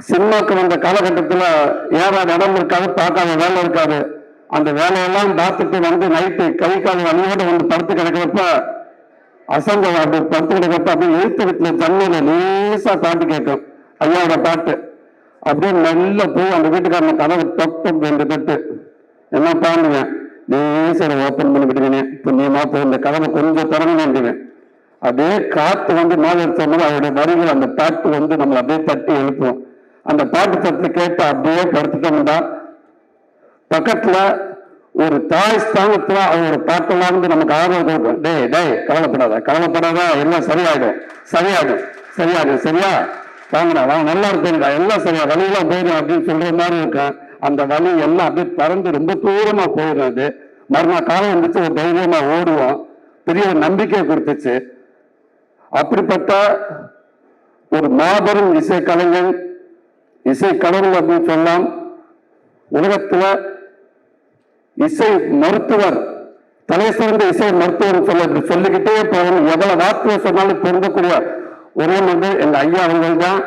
சினிமாக்கு வந்த காலகட்டத்தில் ஏறாத இடம் இருக்காது, பார்க்காத வேலை இருக்காது. அந்த வேலையெல்லாம் பார்த்துட்டு வந்து நைட்டு கை கால் வலியோடு வந்து படுத்து கிடக்கிறப்ப அசங்க அப்படி படுத்து கிடக்கிறப்ப அப்படியே எழுத்து வீட்டில் ஜன்னல லேசா பாட்டு கேட்கும், ஐயாவோட பாட்டு. அப்படியே நல்ல போய் அந்த வீட்டுக்காரன் கதவு தொட்டும் 2 தட்டு என்ன பாண்டுவேன், லேசரை ஓப்பன் பண்ணி விடுவேன், புண்ணியமா போய் இந்த கதவை கொஞ்சம் திறந்து வேண்டுவேன். அப்படியே காத்து வந்து மேலே எடுத்தோம்னா அவருடைய வரிகள் அந்த பாட்டு வந்து நம்மளை அப்படியே தட்டி எழுப்புவோம். அந்த பாட்டு தட்டு கேட்டு அப்படியே படுத்துட்டோம்னா பக்கத்துல ஒரு தாய் ஸ்தானத்துல அவரோட பாட்டெல்லாம் வந்து நமக்கு ஆர்வம் கொடுக்கும். டேய் டேய் கவலைப்படாத எல்லாம் சரியாயிடும் சரியா வாங்கடா வாங்க, நல்லா இருக்குங்கடா, எல்லாம் சரியா, வழியெல்லாம் போயிடும் அப்படின்னு சொல்ற மாதிரி இருக்கும். அந்த வழி எல்லாம் அப்படியே பறந்து ரொம்ப தூரமா போயிடும். அது மறுநாள் காலம் இருந்துச்சு, ஒரு தைரியமா ஓடுவோம். பெரிய ஒரு நம்பிக்கையை கொடுத்துச்சு. அப்படிப்பட்ட ஒரு மாபெரும் இசைக்கலைஞன், இசைக்கலைஞர் அப்படின்னு சொல்லலாம். உலகத்துல இசை மருத்துவர், தலை சிறந்த இசை மருத்துவர் சொல்லிக்கிட்டே போகணும். எவ்வளவு வார்த்தையை சொன்னாலும் பொருந்தக்கூடிய ஒரே வந்து எங்க ஐயா அவர்கள் தான்.